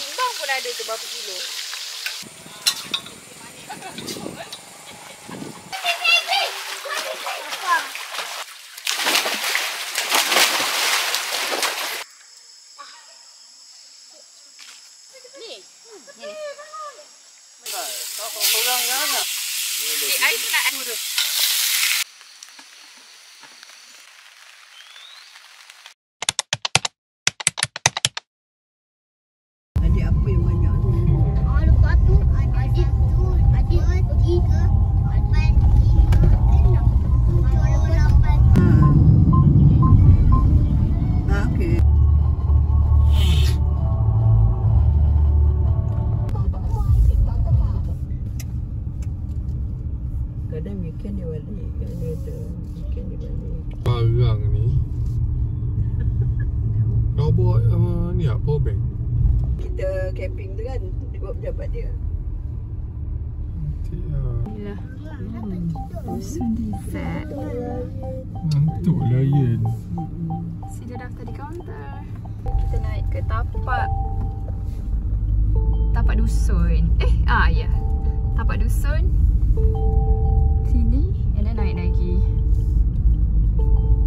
Timbang pun ada tu berapa kilo. Ni. Ni. Kau orang yang nak. Air tu nak tu. Adik apa yang banyak tu? Lepas tu adik 3, 4, 5, 6, 7, 8. Okey. Kadang weekend dia balik. Kadang dia ada weekend dia balik. Barang ni. Kau bawa ni apa power bank? Kita camping tu kan, dia buat pejabat dia. Inilah. Dusun Dessert. Ngantuk layan. Sila daftar di kaunter. Kita naik ke tapak dusun. Ya. Tapak dusun. Sini. And then naik lagi.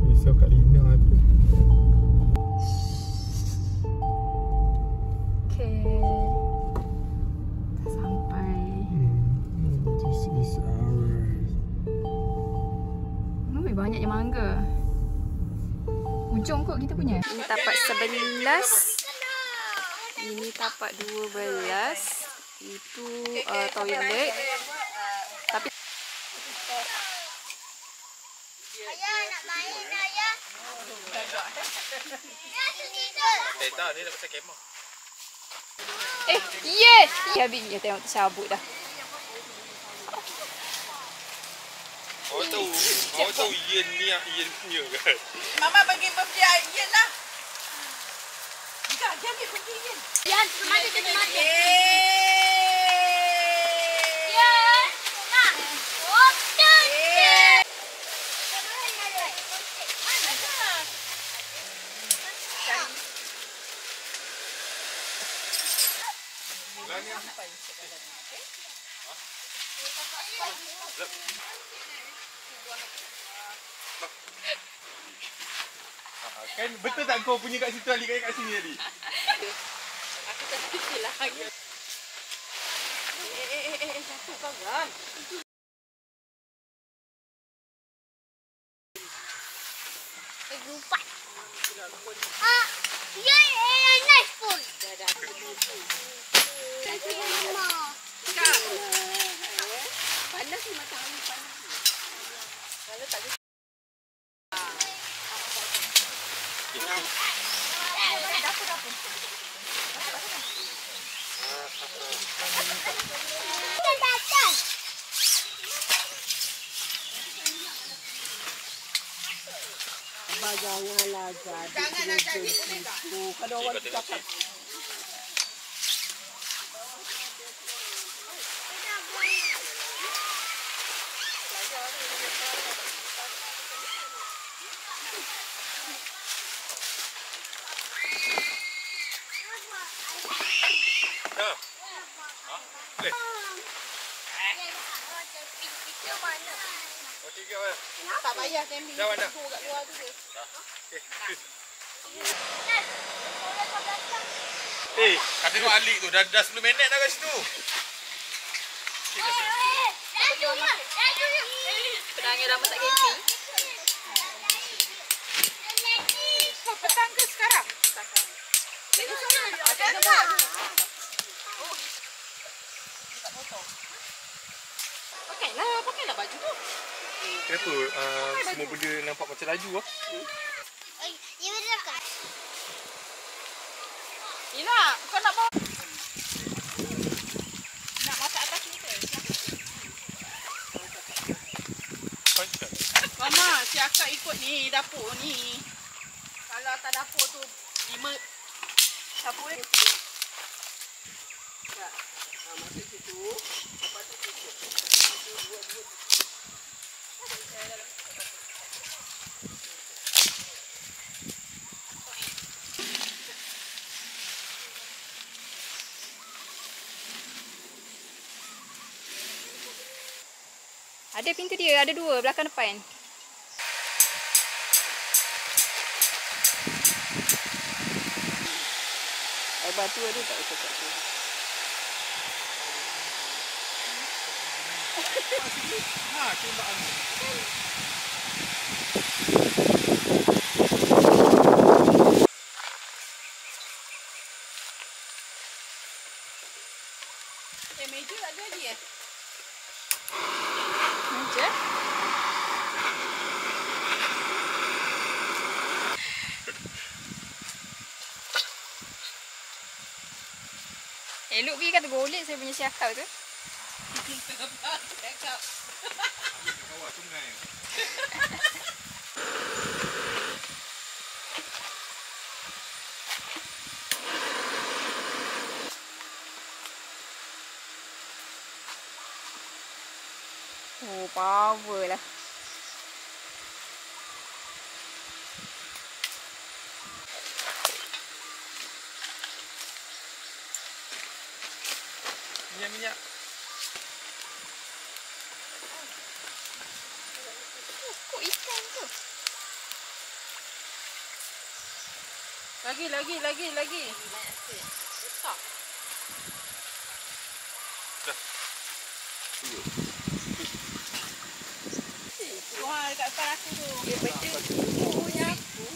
Risau Kak Lina tu. Okay. Dah sampai. This is ours. Banyaknya mangga. Ujung kot kita punya. Ini tapak 11. Ini tapak 12. Itu toilet. Tapi Ayah nak main ayah. Ya sini tu. Tak, ni nak pasal kemah. yes. Habis dia tengok tersabut dah. Kau tahu Ian ni yang Ian punya kan? Mama bagi birthday Ian lah. Jika dia ambil birthday Ian. Yan, mati tu mati. Yeay. Yan. Nak. Okey. Kan betul tak kau punya kat situ Ali kat sini tadi? Aku tak fikir lagi. Jatuh kau kan. Lupa. Ya, nice pun. Dah. Panas ni matahari panas. Kalau tak Janganlah jadi begitu. Kalau orang cakap tak payah camping. Dah mana? Kat luar tu je. Kata tu Alik tu dah 10 minit dah kat situ. Penangnya dah masak camping. Petang ke sekarang? Lagi sekarang. Ada tak? Tak potong. Pakailah baju tu. Kenapa semua benda nampak macam laju ah? Ya betul kan? Ina, kau nak bawa? Nak masak atas ni ke? Mama, si akak ikut ni dapur ni. Kalau atas dapur tu 5 dapur ni. Tak. Masuk situ. Lepas tu tutup. Dua. Ada pintu dia, ada dua, belakang depan. Air batu ada tak cakap tu? Ha, tembak angin. Meja tak ada lagi Meja. Elok pergi kata golek saya punya siakap tu. Cakap. Kawat sungai. Oh, power lah. Minyak-minyak. Kok ikan tu? Lagi. Besar. Wah, dekat depan aku tu. Dia benda punya aku.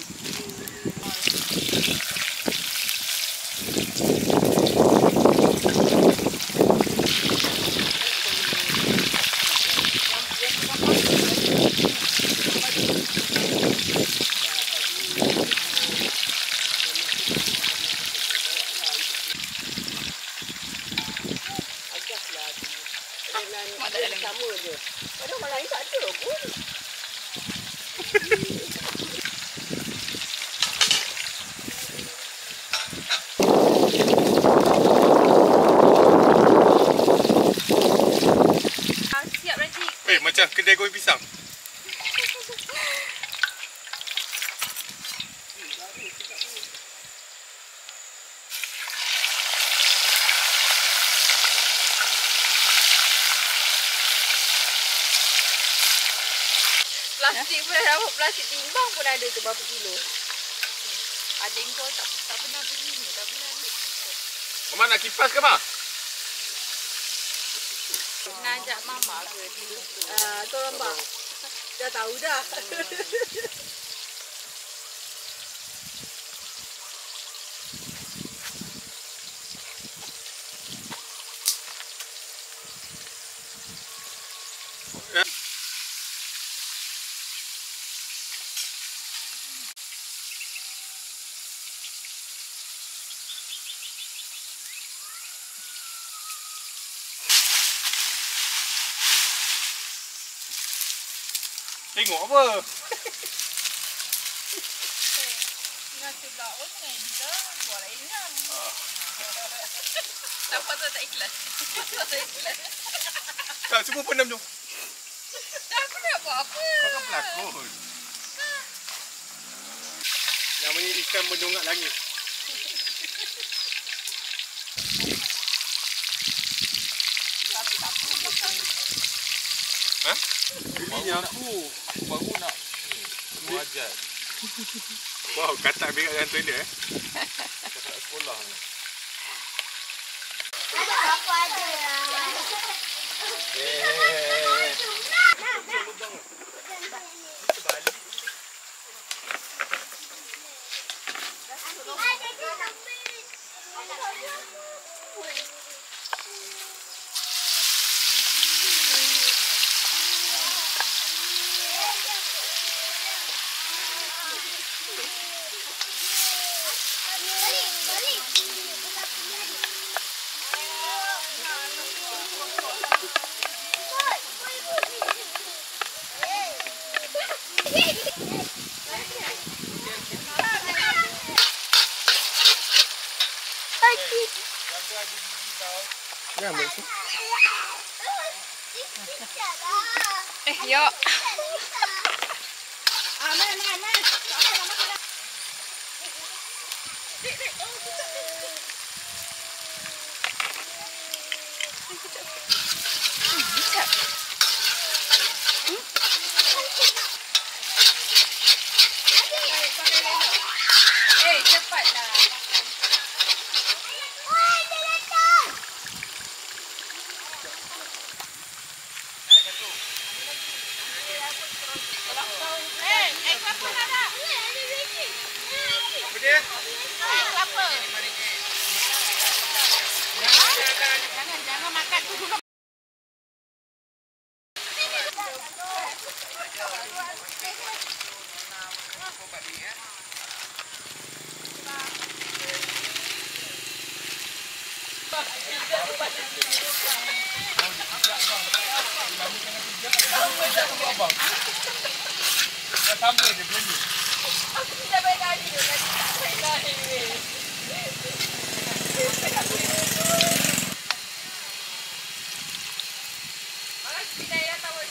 Mak tak ada Sama je. Padahal orang lain tak ada pun. Siap Raji. Macam kedai goreng pisang. Plastik pun ada, plastik timbang pun ada tu berapa kilo. Adik kau tak pernah beli ni, tak pernah ni. Mama nak kipas ke, Mak? Nak ajak mama ke dulu tu. Tolong bang. Dah tahu dah. Tengok apa? Nasi belah orang dia buat lain nyam. Tak pasal tak ikhlas. Tak ikhlas. Tak, semua pendam tu. Aku nak buat apa? Kau kan pelakon. Namanya ikan mendongak langit. Ha? Belinya aku. Baru nak. Wajar. Wow, katak berak dalam toilet katak sekolah ni. Aku ada. Ya, Mak. Yok. Man. RM5. Apa? Jangan makan tu dulu. Sambil dia beli. Aku tidak baik lagi tu. Baik lagi. Malas pindah ya tahu.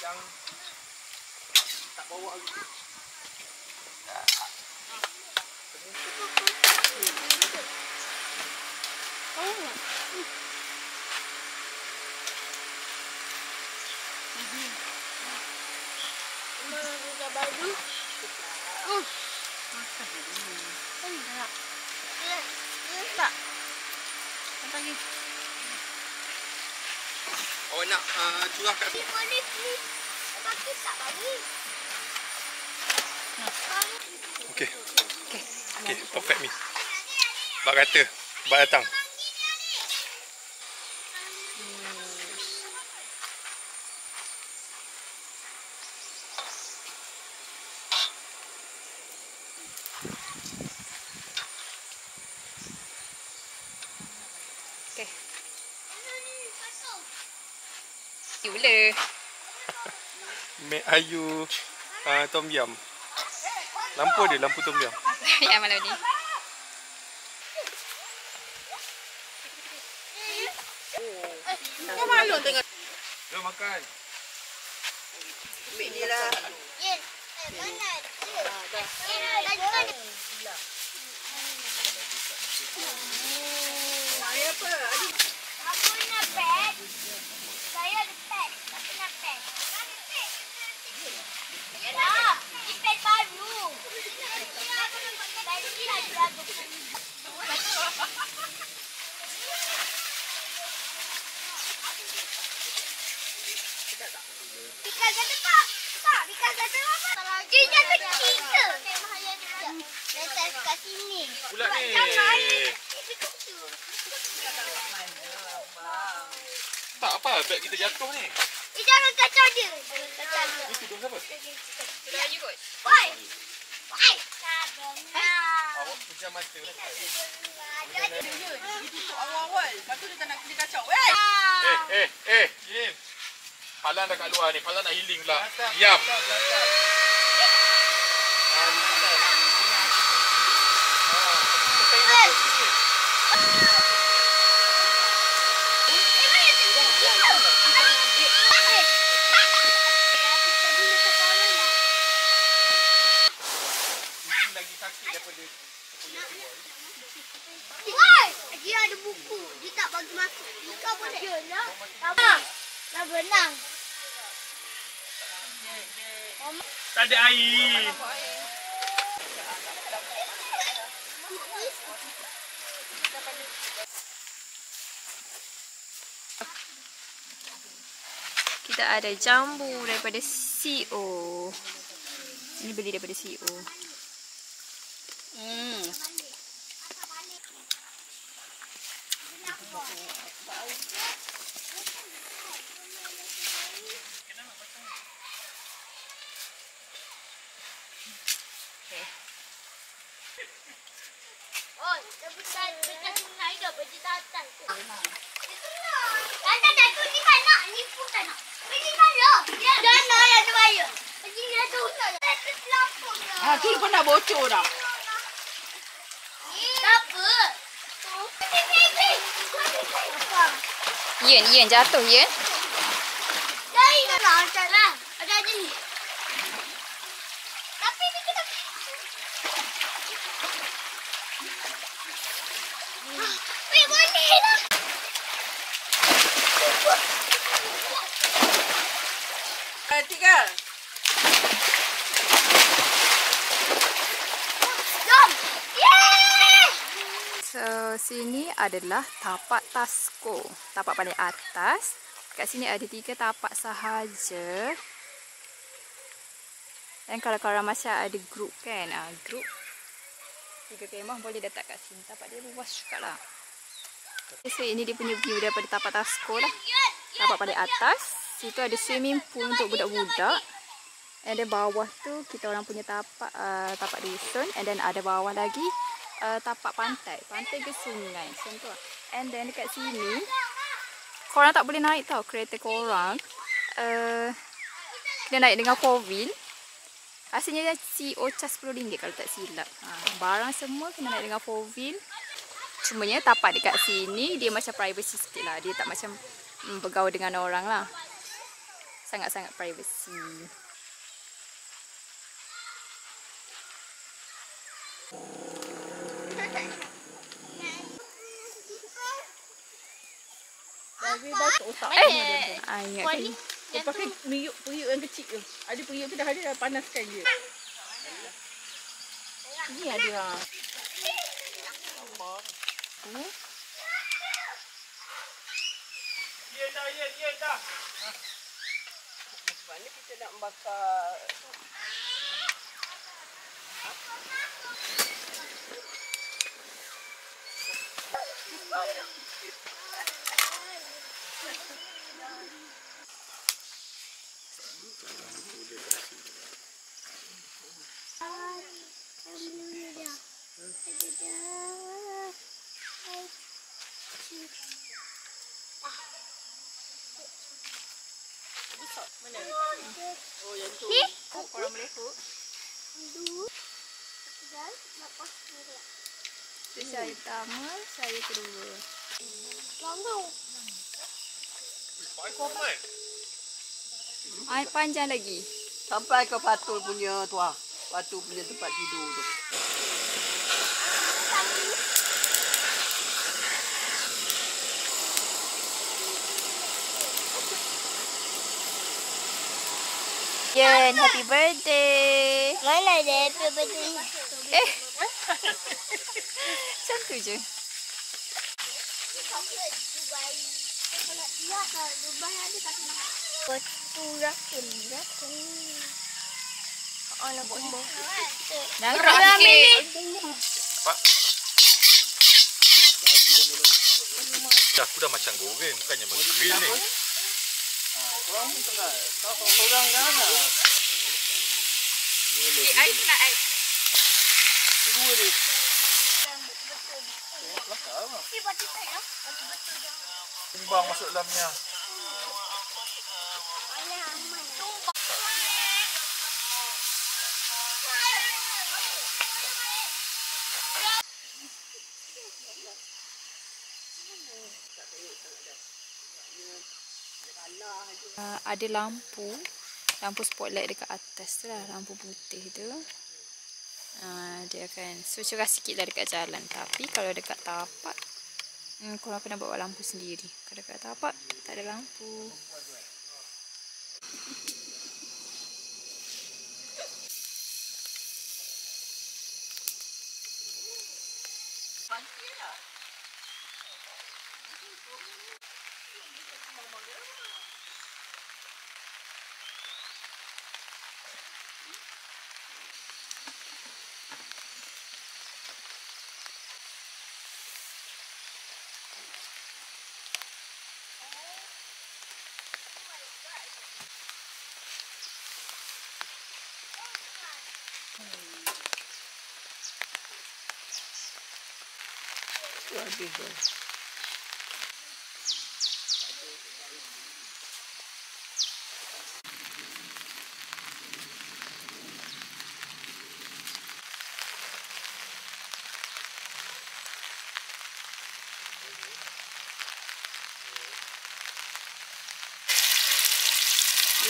Yang tak bawa lagi. Awak nak curah kat sini? Boleh please. Tapi tak bagi. Okey. Okey, perfect mi. Bak kata, bak datang. Okay. Yula. Mek ayu tom yum. Lampu dia, lampu tom yum. Ya malam ni. Kau malu tengok. Jom makan. Ambil dia lah. Yen. Mana? Saya apa? Aku nak pet. Saya ada pet. Aku nak pet. Ya, ini pet baru. Tadi lagi lagu. Bika kata tak. Tak, Bika kata apa? Dia kata kita. Letak kat sini. Pula ni. Tak apa, beg kita jatuh ni. Jangan kacau dia. Kacau dia. Itu dong siapa? Sudah you kot. Woi. Woi. Tak benar. Awak pejam mata. Itu tu awal-awal. Lepas tu dia tak nak dia kacau. Weh! Jim. Palan dah kat luar ni. Palan nak healing pula. Diam. Lagi sakit daripada Woi, dia ada buku. Dia tak bagi masuk. Kau boleh. Yalah. Apa? Dah berenang. tak ada air. Kita ada jambu daripada CEO. Ini beli daripada CEO. Oh, dekat sungai ke baju datang tu. Datang tu ni kan nak nipu tak nak. Pergi mana? Dana yang tu bayar. Pergi dia tu. Itu selaput dah. Tu pun dah bocor dah. Apa? Yen jatuh Yen. Dari mana macam lah. Ada ni. Tapi ni kita weh, boleh lah. Tiga. Jom. Yeay! So Sini adalah tapak Tasko. Tapak paling atas. Kat sini ada 3 tapak sahaja. Dan kalau korang macam ada grup kan. Grup 3 kemah boleh letak kat sini. Tapak dia luas juga lah. So ini dia punya view daripada tapak Tasko lah. Tapak paling atas. Situ ada swimming pool untuk budak-budak. And then bawah tu kita orang punya tapak tapak dusun. And then ada bawah lagi tapak pantai. Pantai ke sungai. Macam tu lah. And then dekat sini korang tak boleh naik tau kereta korang. Kena naik dengan 4-wheel. Asalnya CO cas RM10 kalau tak silap. Barang semua kena naik dengan 4-wheel. Cumanya tapak dekat sini dia macam privacy sikit lah. Dia tak macam bergaul dengan orang lah. Sangat-sangat privacy. Bagi basuh otak. Ingat kan? Lepas tu periuk yang kecil tu. Ada periuk tu dah ada, dah panaskan dia. Ni ada. Ya dah. Macam mana kita nak bakar? Mana? Oh, yang tu. Korang boleh hook. Saya pertama, saya kedua. Air panjang lagi. Sampai ke Patul punya tu ah. Patul punya tempat tidur tu. Yen, happy birthday. Mana ada happy birthday? Macam tu je. Kalau dia kalau Dubai ada tak nak. Betul rakun. Anak bomba. Nangkap sikit. Pak. Aku dah macam goreng, bukannya menggrill ni. Korang pun tengah. Kau korang dah nak. Air tu nak air. Kedua dia. Timbang masuk dalamnya. Ada lampu spotlight dekat atas tu lah, lampu putih tu. Dia akan cerah sikit lah dekat jalan. Tapi kalau dekat tapak, korang kena bawa lampu sendiri. Kalau dekat tapak tak ada lampu.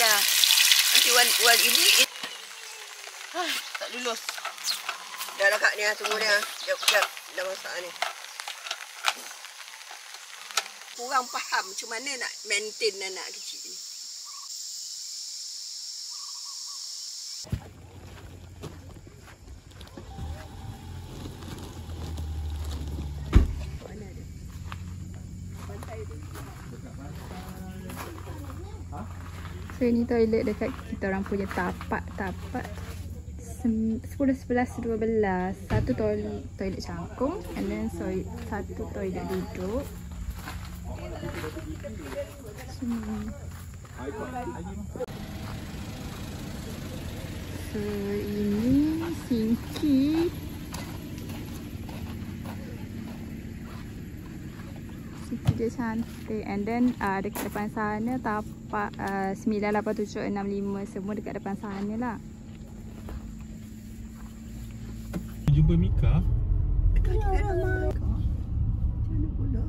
Nah, nanti wal ini tak lulus. Dah lah kak ni lah, tunggu dia. Jap, dah masak ni. Kurang faham macam mana nak maintain anak kecil ni. So ini toilet dekat kita orang punya tapak 10, 11, 12. Satu toilet cangkung and then satu toilet duduk. So ini sinki. Sinki dia cantik. And then dekat depan sana tapak 98765 semua dekat depan sana lah. Jumpa Mika. Macam mana pula?